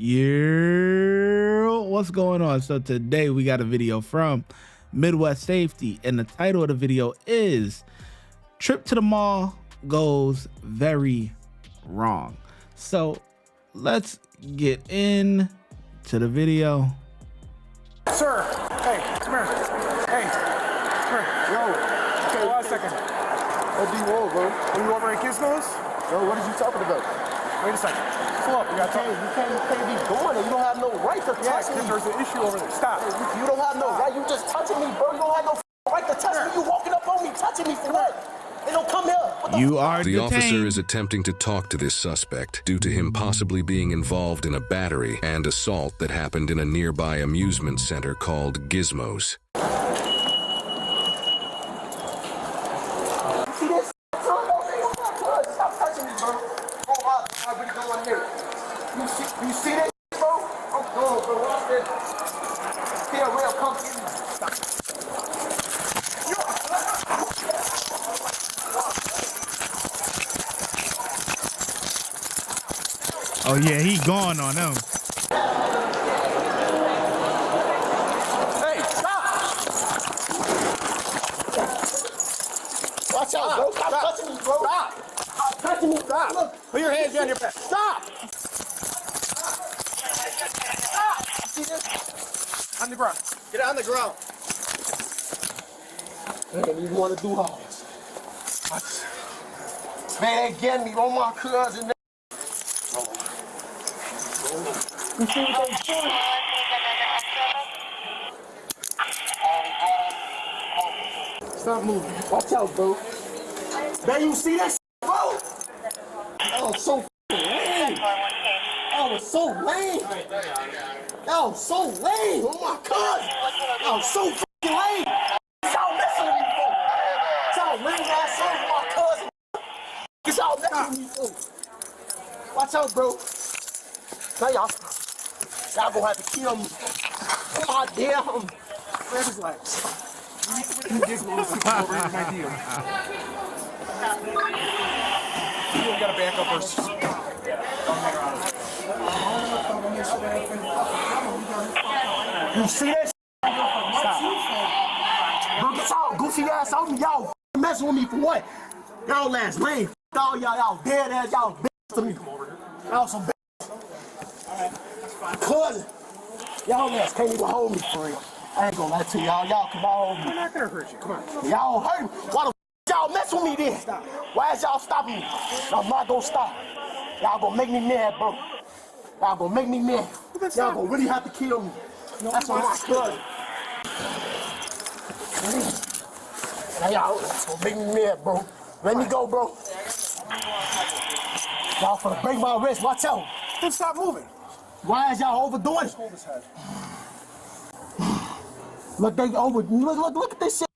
Yeah, what's going on? So today we got a video from Midwest Safety, and the title of the video is Trip to the Mall Goes Very Wrong. So let's get in to the video. Sir, hey, come here. Hey, come here. Yo, okay, hold on a second. What do you want, bro? Are you over at Gizmos? Yo, what are you talking about? Wait a second. Pull up, we got to talk. You can't be doing it. You don't have no right to touch me. There's an issue over there. Stop. You don't have no right. You just touching me, bro. You don't have no right to touch me. You walking up on me, touching me for what? They don't come here. You are The detained. officer is attempting to talk to this suspect due to him possibly being involved in a battery and assault that happened in a nearby amusement center called Gizmos. See this? Stop touching me, bro. Oh, I really don't want to hear it. You see this, bro? I'm going, bro. Watch this. Here, real, come get me. Oh yeah, he gone on them. Hey, stop! Watch out, bro. Stop touching me, bro. Stop! Stop touching me. Stop! Look. Put your hands behind your back. Stop! Stop! See this? On the ground. Get on the ground. I didn't even want to do all this. Man, they getting me on my cousin. You see what they doing? Stop moving. Watch out, bro. Man, you see that shit, bro? That was so lame. That was so lame. That was so lame. Oh my God. That was so lame. Y'all messing with me, bro. Y'all lame ass on my cousin. Y'all messing with me, bro. Watch out, bro. Now y'all gonna have to kill me. Oh my damn. Where's his legs? You Gizmos over in my deal. You gotta back up first. You see that? Stop. Bro, get y'all goofy ass out me. Y'all messing with me for what? Y'all ass lame. All y'all dead ass. Y'all bitch to me. Y'all some bitch. Cousin. Y'all ass can't even hold me for real. I ain't gonna lie to y'all. Y'all come on hold me. We're not gonna hurt you. Come on. Y'all hurt me. Why the y'all mess with me then? Stop. Why is y'all stopping me? I'm not gonna stop. Y'all gonna make me mad, bro. Y'all gonna make me mad. Y'all gonna really have to kill me. That's on my cousin. Now y'all gonna make me mad, bro. Let me go, bro. Y'all finna break my wrist. Watch out. Then stop moving. Why is y'all overdoing it? Hold his head. Look, they look at this shit.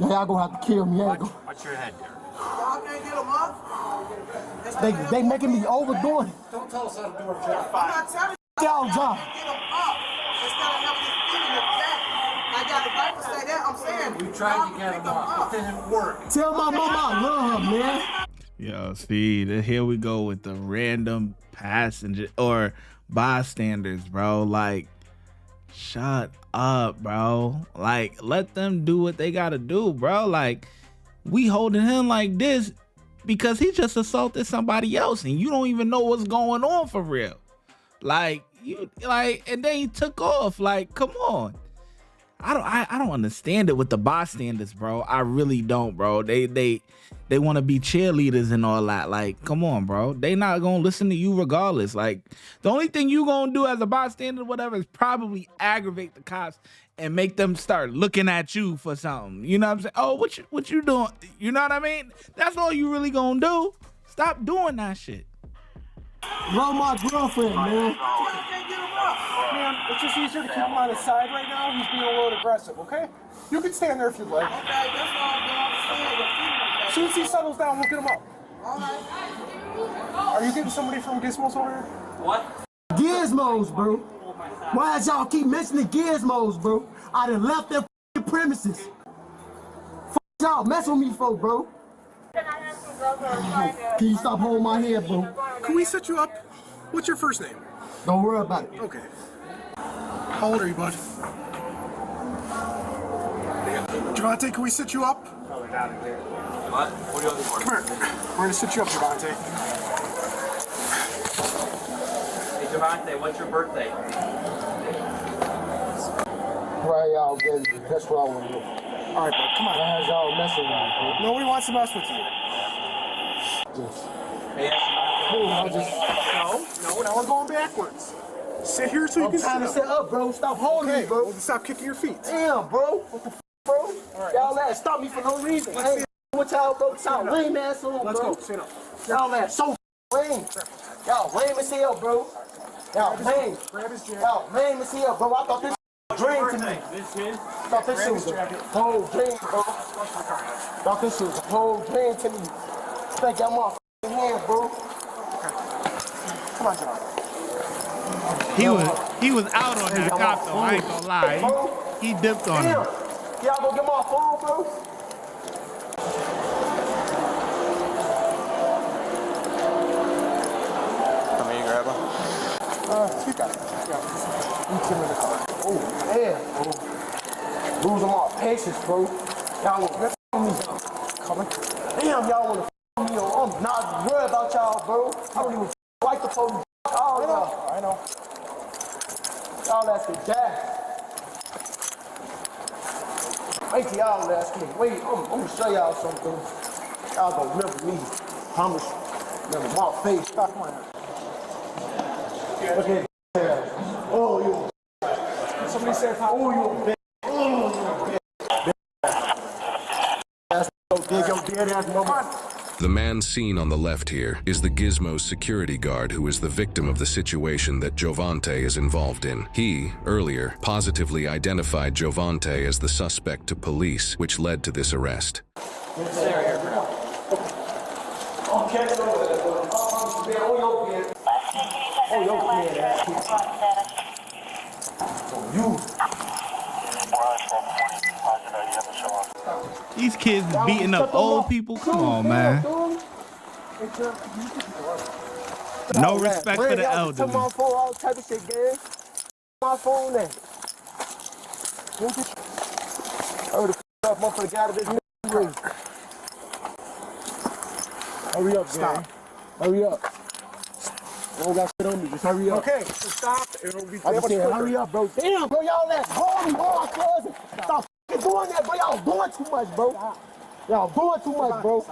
Y'all gonna have to kill me. Watch your head, Derek. Y'all can't get them up? They making me overdoing it. Don't tell us how to do our job. I'm not telling you. Y'all job. Get them up. Instead of having this feeling of that. I got the right to say that. I'm saying. We tried to get him up. It didn't work. Tell my mama I love her, man. Yo, see, here we go with the random passenger or bystanders, bro. Like, shut up, bro. Like, let them do what they gotta do, bro. Like, we holding him like this because he just assaulted somebody else and you don't even know what's going on for real. Like, and then he took off. Like, come on. I don't understand it with the bystanders, bro. I really don't, bro. They want to be cheerleaders and all that. Like, come on, bro. They not gonna listen to you regardless. Like, the only thing you gonna do as a bystander, whatever, is probably aggravate the cops and make them start looking at you for something. You know what I'm saying? Oh, what you doing? You know what I mean? That's all you really gonna do. Stop doing that shit. Love my girlfriend, man. Man, it's just easier to keep him on his side right now. He's being a little aggressive, okay? You can stand there if you'd like. Okay, that's all I'm doing. As soon as he settles down, we'll get him up. All right. Are you getting somebody from Gizmos over here? Gizmos, bro. Why is y'all keep mentioning Gizmos, bro? I done left their premises. Y'all mess with me for, bro. Can you stop holding my head, bro? Can we set you up? What's your first name? Don't worry about it. Okay. How old are you, bud? Javante, can we sit you up? What? What are you looking for? Come here. We're gonna sit you up, Javante. Hey, Javante, what's your birthday? Right, y'all, baby. That's wrong with you. All right, bud, come on. Why is y'all messing with me, Nobody wants to mess with you. bro? Just, Hey, I just, No, now we're going backwards. Sit here so you I'm can trying to sit sit up. up, bro. Stop holding Okay, me, bro. well, then stop kicking your feet. Damn, bro. What the f, bro? Y'all that stop me for no reason. Hey, what y'all, bro? Y'all lame ass on, Let's bro. go. Sit up. Y'all that so lame. Y'all lame as hell, bro. Y'all lame. Grab his jacket. Y'all lame as hell, bro. I thought this was a dream to me. I thought this shit was a whole dream, bro. Thought this shit was a whole dream to me. Thank y'all motherfucking hand, bro. Come on, John. He was out on that cop though. I ain't gonna lie. He dipped on Damn. him. Y'all gonna get my phone, bro? Come here, grab him. You got it. You get in the car. Oh, damn, bro. Losing my patience, bro. Y'all wanna rip on me. Coming. Damn, y'all wanna f me. I'm not worried about y'all, bro. I don't even like the police. All y'all. I know. Y'all that's the die. Wait till y'all last me. Wait, I'm gonna show y'all something. Y'all gonna remember me. Promise. Remember my face. Stop playing. Look at that. Oh, you. Somebody said, Oh, you a bitch. Oh, you a bitch. That's so dig your dead ass mama. The man seen on the left here is the Gizmo security guard who is the victim of the situation that Jovante is involved in. He, earlier, positively identified Jovante as the suspect to police, which led to this arrest. These kids beating up old people. Come on, man. No respect for the Took elderly. my phone, all type of shit, gang. My phone there. Hurry the f up, motherfucker, got it. Hurry up, gang. Hurry up. You don't got shit on me, just hurry up. okay, so stop. It'll be I just said, hurry up, bro. Damn, bro, y'all that hold me, bro. My cousin. Stop f***ing doing that, bro. Y'all doing too much, bro. Y'all doing too much, bro.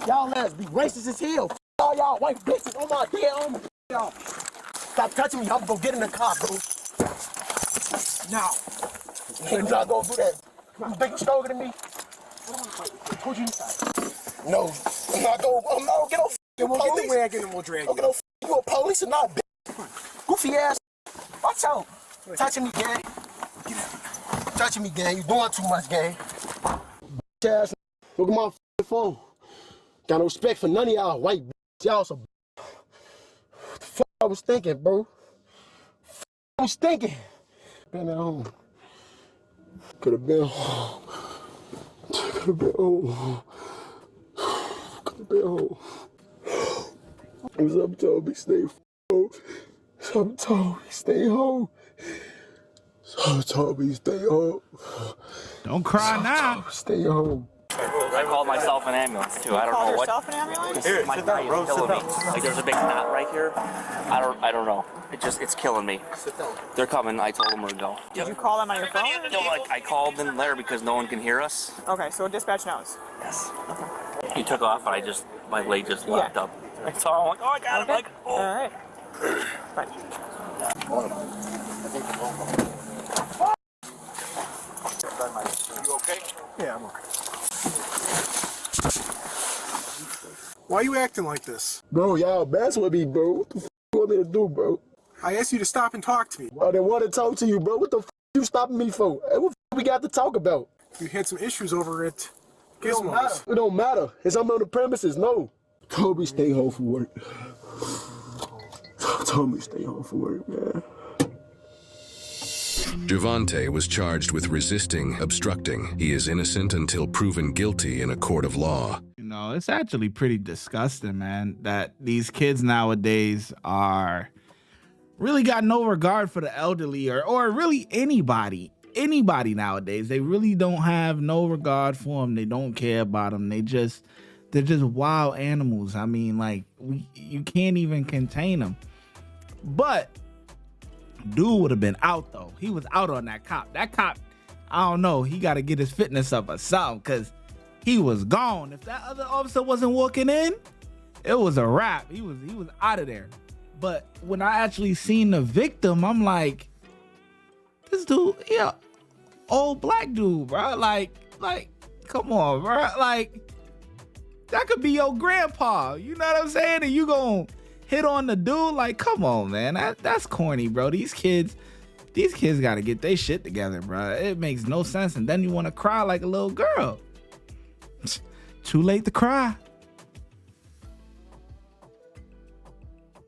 Y'all ass be racist as hell. F all y'all white bitches on my dead on y'all. Stop touching me. I'm gonna get in the car, bro. now. And y'all gonna do that. You think you stronger than me? Told you. No. I'm not gonna get no Then we'll get the police. wagon and we'll drag Don't you. get no you a police or not, bitch. Goofy ass. Watch out. Touching me, gang. Touching me, gang. You doing too much, gang. Bitch ass. Look at my phone. Got no respect for none of y'all white bitch. Y'all some. What the fuck I was thinking, bro? I was thinking. Been at home. Could have been home. Could have been home. Could have been home. Something told me stay home. Something told me stay home. Something told me stay home. Don't cry now. Stay home. I called myself an ambulance too. I don't know what. Yourself an ambulance? Here, my thigh is killing me. Like there's a big knot right here. I don't know. It's killing me. They're coming. I told them where to go. Did you call them on your phone? No, like I called them there because no one can hear us. Okay, so dispatch knows. Yes. He took off and my leg just locked up. I saw him, I'm like, oh, I got him. Like, oh. All right. Bye. You okay? Yeah, I'm okay. Why are you acting like this? Bro, y'all mess with me, bro. What the f you want me to do, bro? I asked you to stop and talk to me. I didn't want to talk to you, bro. What the f you stopping me for? Hey, what f we got to talk about? You had some issues over at It don't matter. Gizmo's. It don't matter. Is I'm on the premises? No. Told me stay home from work. Told me stay home from work, man. Jovante was charged with resisting, obstructing. He is innocent until proven guilty in a court of law. You know, it's actually pretty disgusting, man, that these kids nowadays are really got no regard for the elderly or really anybody nowadays. They really don't have no regard for them. They don't care about them. They're just wild animals. I mean, like, you can't even contain them. But dude would have been out though. He was out on that cop. That cop, I don't know, he got to get his fitness up or something, because he was gone. If that other officer wasn't walking in, it was a wrap. He was out of there. But when I actually seen the victim, I'm like, this dude, yeah, old black dude, bro. Like, come on, bro. Like, that could be your grandpa. You know what I'm saying? And you gonna hit on the dude? Like, come on, man. That's corny, bro. These kids got to get their shit together, bro. It makes no sense. And then you want to cry like a little girl. Too late to cry.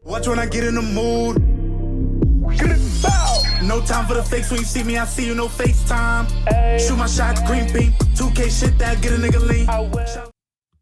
Watch when I get in the mood. No time for the fakes. When you see me, I see you, no FaceTime. Shoot my shot, green beam. 2K shit that get a nigga lean.